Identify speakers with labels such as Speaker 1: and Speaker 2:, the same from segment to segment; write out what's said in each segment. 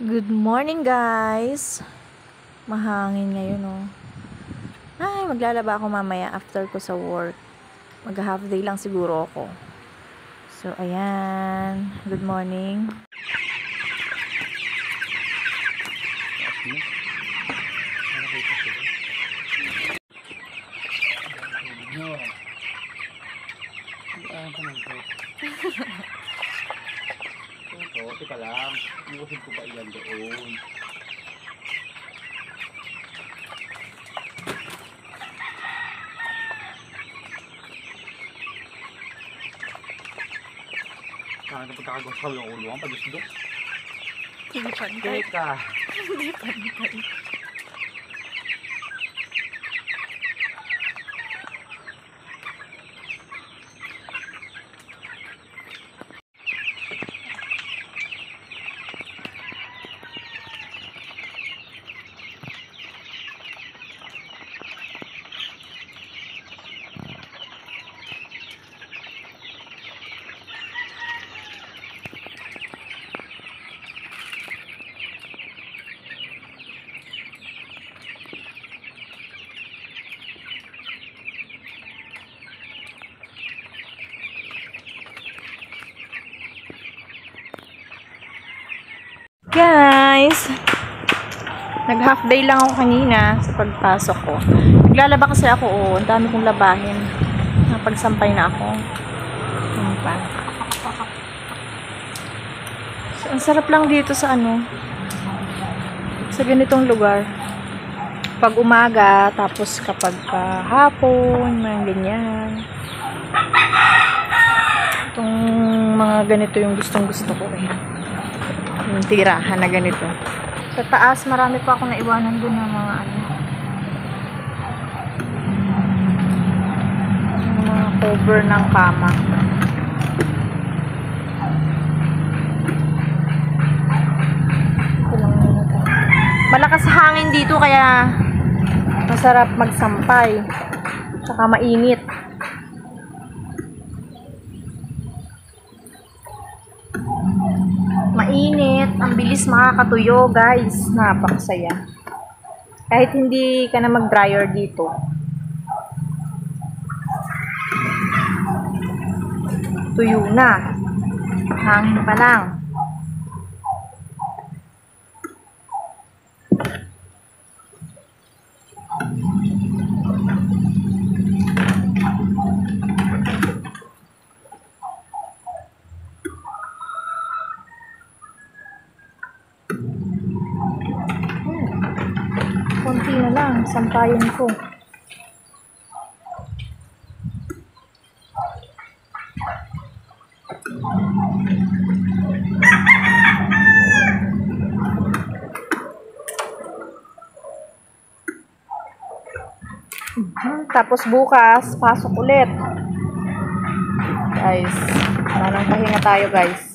Speaker 1: Good morning guys. Mahangin ngayon oh. Ay, maglalaba ako mamaya after ko sa work. Mag-half day lang siguro ako. So, ayan. Good morning.
Speaker 2: Teka lang, inuusig ko pa iyan doon. Kaya pagkakagawa sa yung ulo ang pag-isdo.
Speaker 1: Hindi pantay.
Speaker 2: Teka.
Speaker 1: Hindi pantay. Guys, nag half day lang ako kanina sa pagpasok ko. Naglalaba kasi ako oh, ang dami kong labahin. Napagsampay na ako. Ano pa? So, ang sarap lang dito sa sa ganitong lugar. Pag umaga, tapos kapag hapon, mga ganyan. Itong mga ganito yung gustong-gusto ko eh. Yung tirahan na ganito. Sa taas, marami pa akong naiwanan dun ng mga yung mga cover ng kama. Malakas hangin dito kaya masarap magsampay. Tsaka mainit. Mainit, ang bilis makakatuyo guys, napakasaya. Kahit hindi ka na mag-dryer dito. Tuyo na. Hangin pa lang. Konti na lang, sampayin ko. Tapos bukas, pasok ulit. Guys, manang pahinga tayo guys.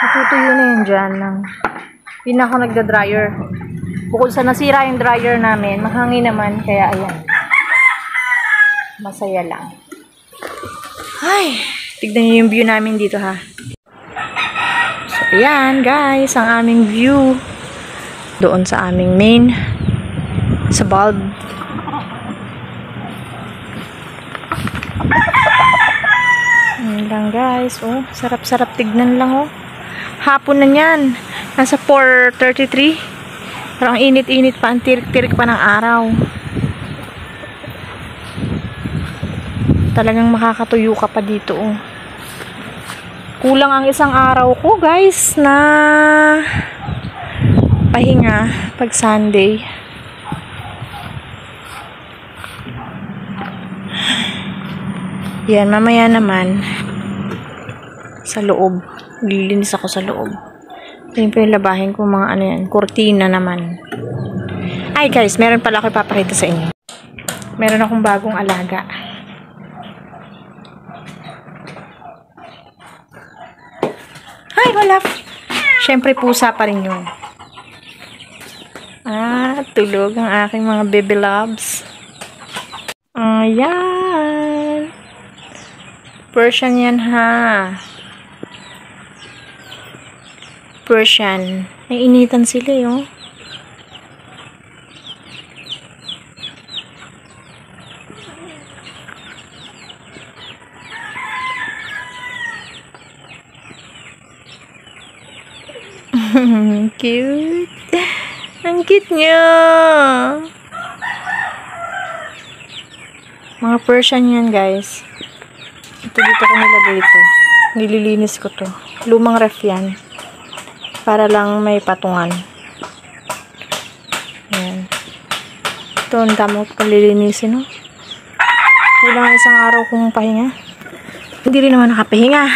Speaker 1: Natutuyo na yun dyan. Hindi na ako nagda-dryer. Bukod sa nasira yung dryer namin, mahangin naman, kaya ayan. Masaya lang. Ay, tignan nyo yung view namin dito ha. So, ayan guys, ang aming view. Doon sa aming main. Sa bulb. Ayan lang guys. Oh, sarap-sarap tignan lang oh. Hapon na yan. Nasa 4:33. Parang init-init pa. Ang tirik-tirik pa ng araw. Talagang makakatuyo ka pa dito oh. Kulang ang isang araw ko guys na pahinga pag Sunday. Yan, mamaya naman sa loob. Lilinis ako sa loob. Yan po yung labahin ko mga yan. Kurtina naman. Ay guys, meron pala ako ipapakita sa inyo. Meron akong bagong alaga. Ay, wala. Siyempre, pusa pa rin yun. Tulog ang aking mga baby loves. Ayan. Persian yan ha. Persian. Nainitan sila oh. Cute. Ang cute niya. Mga Persian yan, guys. Ito dito ko nilagay ito. Nililinis ko to. Lumang ref yan. Para lang may patungan. Ayan. Ito, ang dami ko palilinisin, no? Kulang isang araw kong pahinga. Hindi rin naman nakapahinga.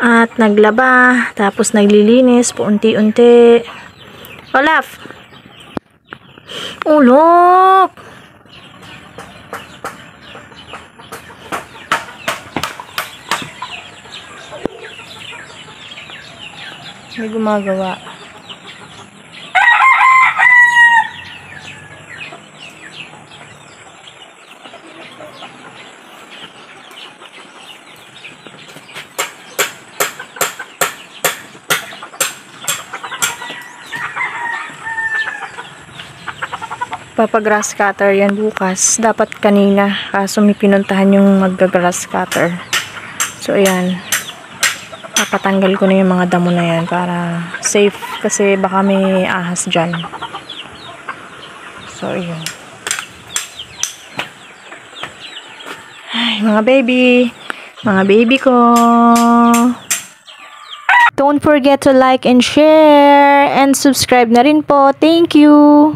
Speaker 1: At naglaba, tapos naglilinis, paunti-unti. Olaf! Ulok! May gumagawa. Papagrass cutter yan bukas. Dapat kanina. Kaso may pinuntahan yung magga-grass cutter. So, ayan. Papatanggal ko na yung mga damo na yan para safe. Kasi baka may ahas dyan. So, ayan. Ay, mga baby. Mga baby ko. Don't forget to like and share. And subscribe na rin po. Thank you.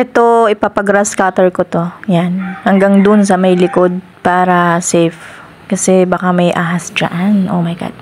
Speaker 1: Ito, ipapagrass cutter ko to. Yan. Hanggang dun sa may likod para safe. Kasi baka may ahas dyan. Oh my God.